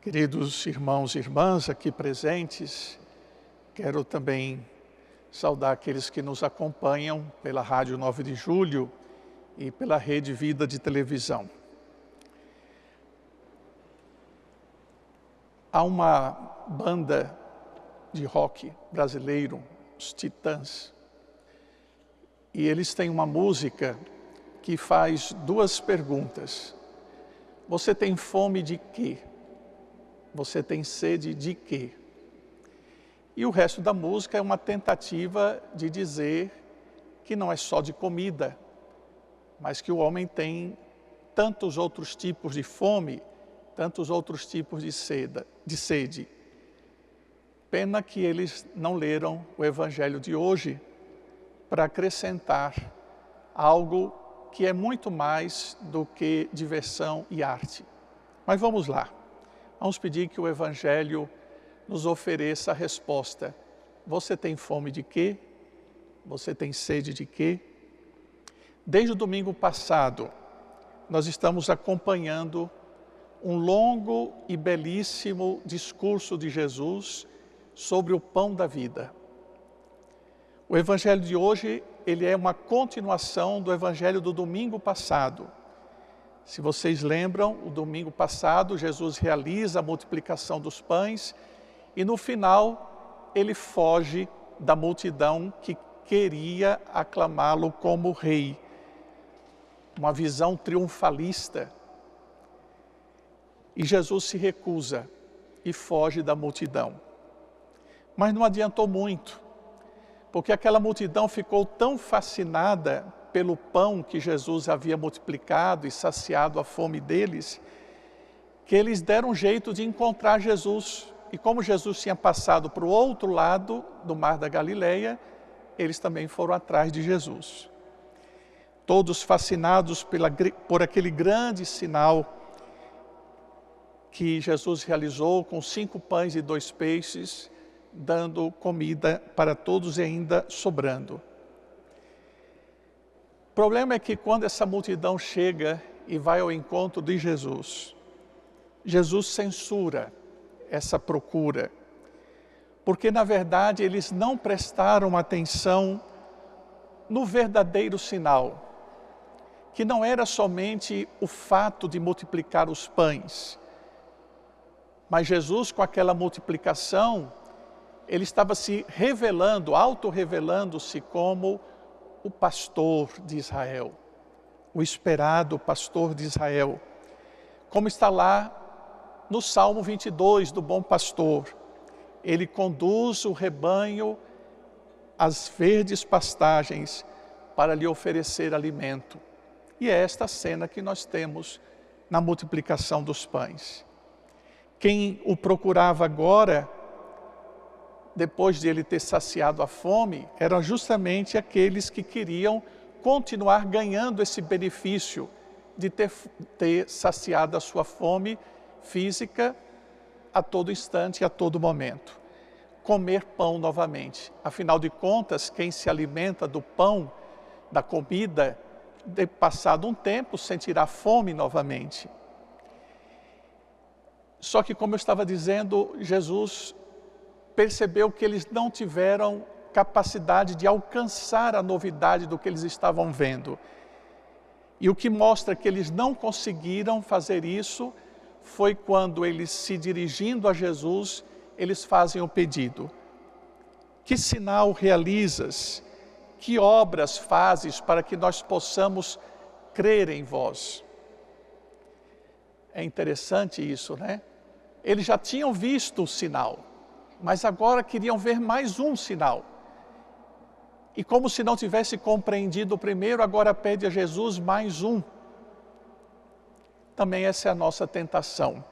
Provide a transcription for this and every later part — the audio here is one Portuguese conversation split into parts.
Queridos irmãos e irmãs aqui presentes, quero também saudar aqueles que nos acompanham pela Rádio 9 de Julho e pela Rede Vida de televisão. Há uma banda de rock brasileiro, os Titãs, e eles têm uma música que faz duas perguntas. Você tem fome de quê? Você tem sede de quê? E o resto da música é uma tentativa de dizer que não é só de comida, mas que o homem tem tantos outros tipos de fome, tantos outros tipos de sede. Pena que eles não leram o Evangelho de hoje para acrescentar algo que é muito mais do que diversão e arte. Mas vamos lá. Vamos pedir que o Evangelho nos ofereça a resposta. Você tem fome de quê? Você tem sede de quê? Desde o domingo passado, nós estamos acompanhando um longo e belíssimo discurso de Jesus sobre o pão da vida. O Evangelho de hoje, ele é uma continuação do Evangelho do domingo passado. Se vocês lembram, o domingo passado, Jesus realiza a multiplicação dos pães e no final ele foge da multidão que queria aclamá-lo como rei. Uma visão triunfalista. E Jesus se recusa e foge da multidão. Mas não adiantou muito, porque aquela multidão ficou tão fascinada pelo pão que Jesus havia multiplicado e saciado a fome deles, que eles deram um jeito de encontrar Jesus. E como Jesus tinha passado para o outro lado do Mar da Galileia, eles também foram atrás de Jesus. Todos fascinados por aquele grande sinal que Jesus realizou com 5 pães e 2 peixes, dando comida para todos e ainda sobrando. O problema é que quando essa multidão chega e vai ao encontro de Jesus, Jesus censura essa procura, porque na verdade eles não prestaram atenção no verdadeiro sinal, que não era somente o fato de multiplicar os pães, mas Jesus com aquela multiplicação, ele estava se revelando, autorrevelando-se como o pastor de Israel, o esperado pastor de Israel, como está lá no Salmo 22 do bom pastor. Ele conduz o rebanho às verdes pastagens para lhe oferecer alimento. E é esta cena que nós temos na multiplicação dos pães. Quem o procurava agora, depois de ele ter saciado a fome, eram justamente aqueles que queriam continuar ganhando esse benefício de ter saciado a sua fome física a todo instante e a todo momento. Comer pão novamente. Afinal de contas, quem se alimenta do pão, da comida, de passado um tempo, sentirá fome novamente. Só que, como eu estava dizendo, Jesus percebeu que eles não tiveram capacidade de alcançar a novidade do que eles estavam vendo. E o que mostra que eles não conseguiram fazer isso foi quando eles, se dirigindo a Jesus, eles fazem o pedido. Que sinal realizas? Que obras fazes para que nós possamos crer em vós? É interessante isso, né? Eles já tinham visto o sinal, mas agora queriam ver mais um sinal. E como se não tivesse compreendido o primeiro, agora pede a Jesus mais um. Também essa é a nossa tentação.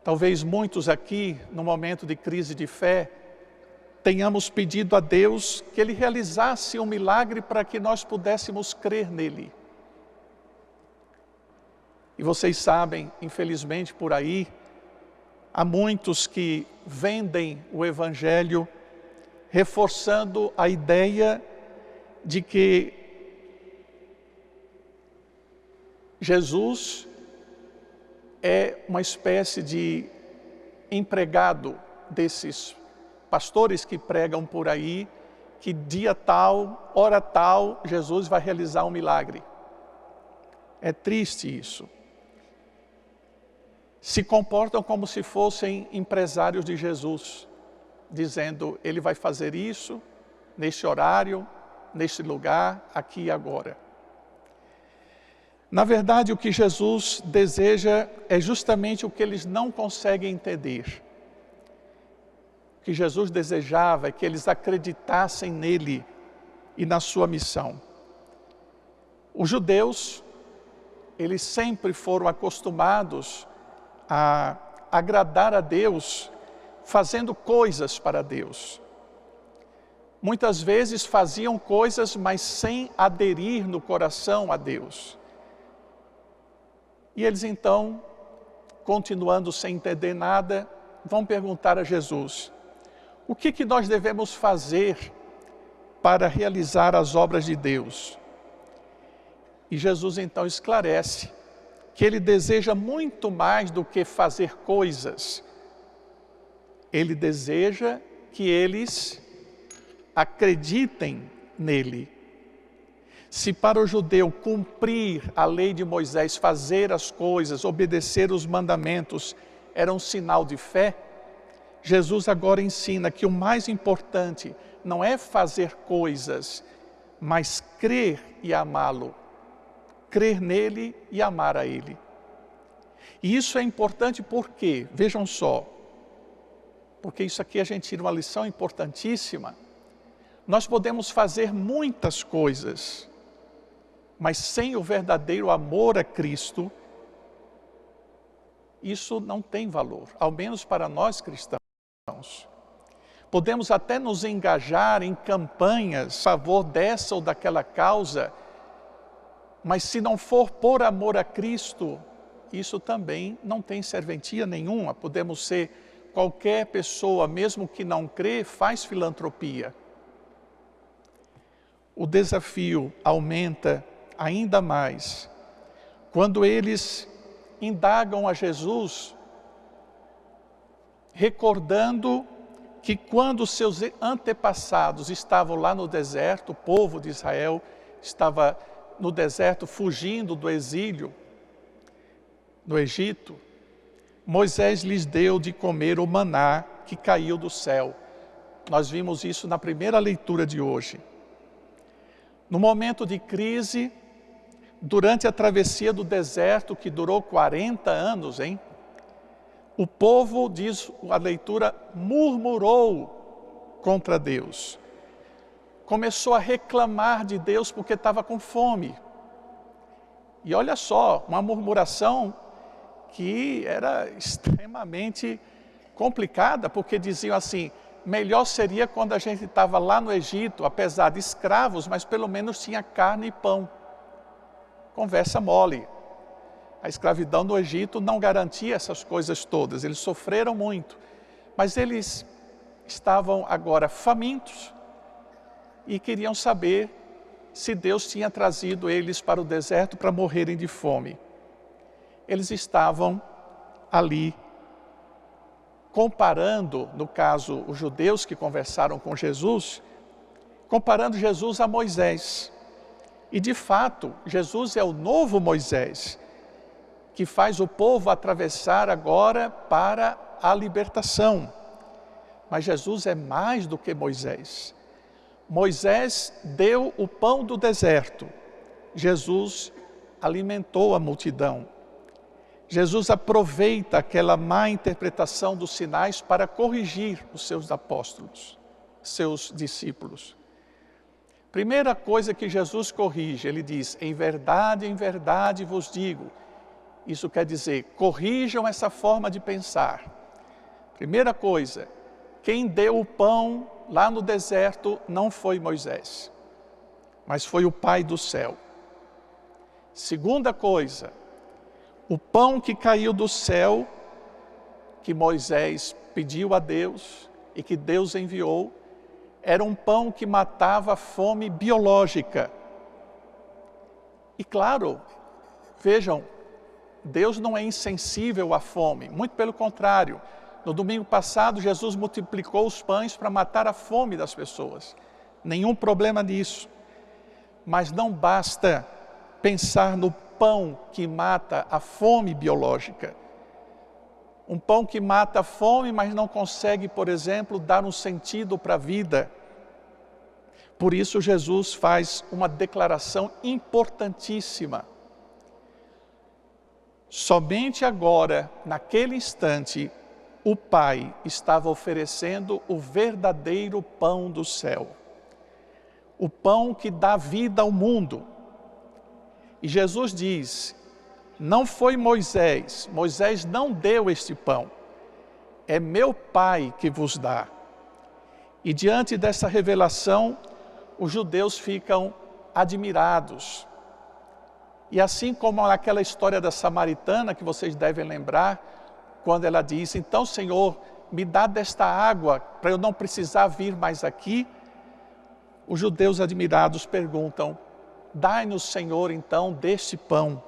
Talvez muitos aqui, no momento de crise de fé, tenhamos pedido a Deus que Ele realizasse um milagre para que nós pudéssemos crer nele. E vocês sabem, infelizmente por aí, há muitos que vendem o Evangelho reforçando a ideia de que Jesus é uma espécie de empregado desses pastores que pregam por aí, que dia tal, hora tal, Jesus vai realizar um milagre. É triste isso. Se comportam como se fossem empresários de Jesus, dizendo, ele vai fazer isso, neste horário, neste lugar, aqui e agora. Na verdade, o que Jesus deseja é justamente o que eles não conseguem entender. O que Jesus desejava é que eles acreditassem nele e na sua missão. Os judeus, eles sempre foram acostumados a agradar a Deus, fazendo coisas para Deus. Muitas vezes faziam coisas, mas sem aderir no coração a Deus. E eles então, continuando sem entender nada, vão perguntar a Jesus, o que nós devemos fazer para realizar as obras de Deus? E Jesus então esclarece que ele deseja muito mais do que fazer coisas. Ele deseja que eles acreditem nele. Se para o judeu cumprir a lei de Moisés, fazer as coisas, obedecer os mandamentos, era um sinal de fé, Jesus agora ensina que o mais importante não é fazer coisas, mas crer e amá-lo. Crer nele e amar a ele. E isso é importante porque, vejam só, porque isso aqui a gente tira uma lição importantíssima. Nós podemos fazer muitas coisas, mas sem o verdadeiro amor a Cristo, isso não tem valor, ao menos para nós cristãos. Podemos até nos engajar em campanhas a favor dessa ou daquela causa, mas se não for por amor a Cristo, isso também não tem serventia nenhuma. Podemos ser qualquer pessoa, mesmo que não crê, faz filantropia. O desafio aumenta ainda mais quando eles indagam a Jesus, recordando que quando seus antepassados estavam lá no deserto, o povo de Israel estava no deserto fugindo do exílio no Egito, Moisés lhes deu de comer o maná que caiu do céu. Nós vimos isso na primeira leitura de hoje. No momento de crise, durante a travessia do deserto, que durou 40 anos, o povo, diz a leitura, murmurou contra Deus. Começou a reclamar de Deus porque estava com fome. E olha só, uma murmuração que era extremamente complicada, porque diziam assim, melhor seria quando a gente estava lá no Egito, apesar de escravos, mas pelo menos tinha carne e pão. Conversa mole. A escravidão no Egito não garantia essas coisas todas, eles sofreram muito. Mas eles estavam agora famintos e queriam saber se Deus tinha trazido eles para o deserto para morrerem de fome. Eles estavam ali comparando, no caso, os judeus que conversaram com Jesus, comparando Jesus a Moisés. E de fato, Jesus é o novo Moisés, que faz o povo atravessar agora para a libertação. Mas Jesus é mais do que Moisés. Moisés deu o pão do deserto. Jesus alimentou a multidão. Jesus aproveita aquela má interpretação dos sinais para corrigir os seus apóstolos, seus discípulos. Primeira coisa que Jesus corrige, ele diz, em verdade vos digo. Isso quer dizer, corrijam essa forma de pensar. Primeira coisa, quem deu o pão lá no deserto não foi Moisés, mas foi o Pai do céu. Segunda coisa, o pão que caiu do céu, que Moisés pediu a Deus e que Deus enviou, era um pão que matava a fome biológica. E claro, vejam, Deus não é insensível à fome, muito pelo contrário. No domingo passado, Jesus multiplicou os pães para matar a fome das pessoas. Nenhum problema nisso. Mas não basta pensar no pão que mata a fome biológica. Um pão que mata a fome, mas não consegue, por exemplo, dar um sentido para a vida. Por isso Jesus faz uma declaração importantíssima. Somente agora, naquele instante, o Pai estava oferecendo o verdadeiro pão do céu. O pão que dá vida ao mundo. E Jesus diz, não foi Moisés não deu este pão, é meu Pai que vos dá. E diante dessa revelação, os judeus ficam admirados. E assim como naquela história da samaritana, que vocês devem lembrar, quando ela diz, então Senhor, me dá desta água, para eu não precisar vir mais aqui. Os judeus admirados perguntam, dai-nos Senhor então deste pão.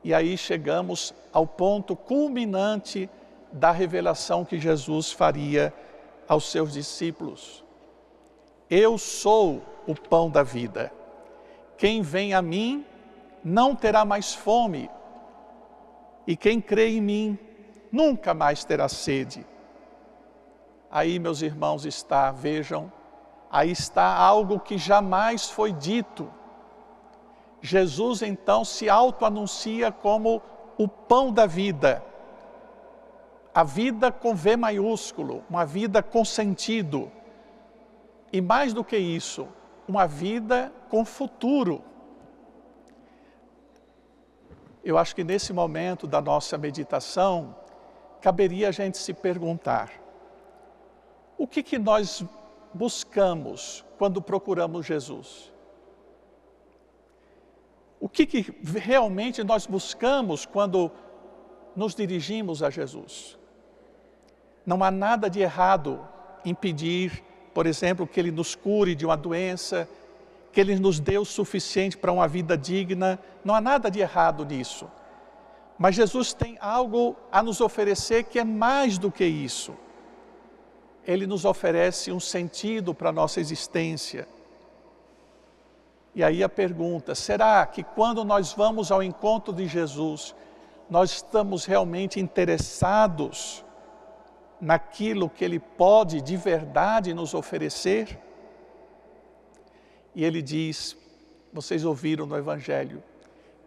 E aí chegamos ao ponto culminante da revelação que Jesus faria aos seus discípulos. Eu sou o pão da vida. Quem vem a mim não terá mais fome. E quem crê em mim nunca mais terá sede. Aí, meus irmãos, vejam, aí está algo que jamais foi dito. Jesus então se auto-anuncia como o pão da vida. A vida com V maiúsculo, uma vida com sentido. E mais do que isso, uma vida com futuro. Eu acho que nesse momento da nossa meditação, caberia a gente se perguntar, o que nós buscamos quando procuramos Jesus? O que realmente nós buscamos quando nos dirigimos a Jesus? Não há nada de errado em pedir, por exemplo, que Ele nos cure de uma doença, que Ele nos dê o suficiente para uma vida digna. Não há nada de errado nisso. Mas Jesus tem algo a nos oferecer que é mais do que isso. Ele nos oferece um sentido para a nossa existência. E aí a pergunta, será que quando nós vamos ao encontro de Jesus, nós estamos realmente interessados naquilo que Ele pode de verdade nos oferecer? E Ele diz, vocês ouviram no Evangelho,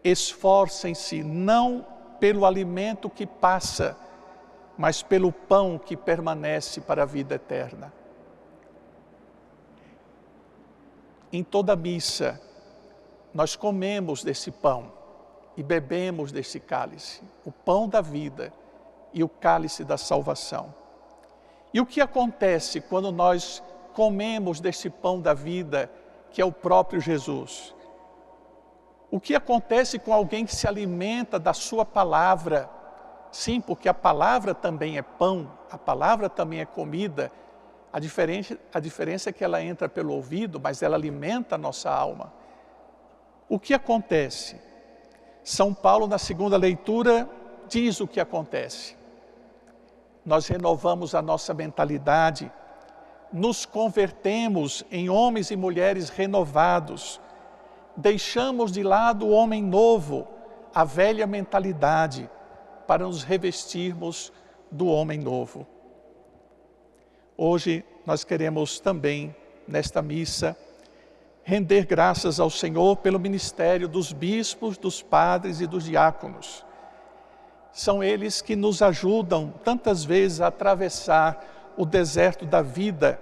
esforcem-se não pelo alimento que passa, mas pelo pão que permanece para a vida eterna. Em toda missa, nós comemos desse pão e bebemos desse cálice, o pão da vida e o cálice da salvação. E o que acontece quando nós comemos desse pão da vida, que é o próprio Jesus? O que acontece com alguém que se alimenta da sua palavra? Sim, porque a palavra também é pão, a palavra também é comida. A diferença é que ela entra pelo ouvido, mas ela alimenta a nossa alma. O que acontece? São Paulo, na segunda leitura, diz o que acontece. Nós renovamos a nossa mentalidade, nos convertemos em homens e mulheres renovados, deixamos de lado o homem novo, a velha mentalidade, para nos revestirmos do homem novo. Hoje nós queremos também, nesta missa, render graças ao Senhor pelo ministério dos bispos, dos padres e dos diáconos. São eles que nos ajudam tantas vezes a atravessar o deserto da vida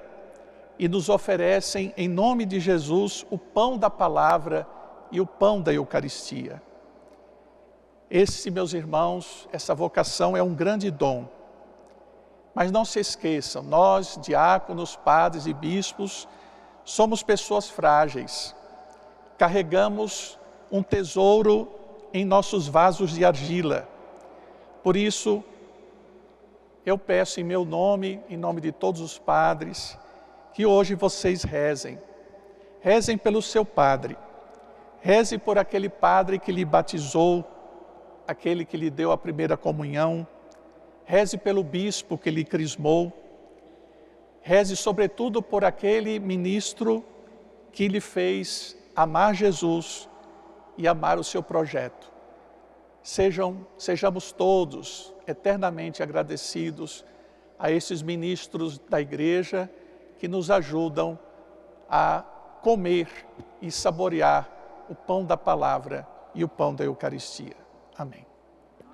e nos oferecem, em nome de Jesus, o pão da palavra e o pão da Eucaristia. Esse, meus irmãos, essa vocação é um grande dom. Mas não se esqueçam, nós, diáconos, padres e bispos, somos pessoas frágeis. Carregamos um tesouro em nossos vasos de argila. Por isso, eu peço em meu nome, em nome de todos os padres, que hoje vocês rezem. Rezem pelo seu padre. Reze por aquele padre que lhe batizou, aquele que lhe deu a primeira comunhão, reze pelo bispo que lhe crismou, reze sobretudo por aquele ministro que lhe fez amar Jesus e amar o seu projeto. Sejamos todos eternamente agradecidos a esses ministros da igreja que nos ajudam a comer e saborear o pão da palavra e o pão da Eucaristia. Amém.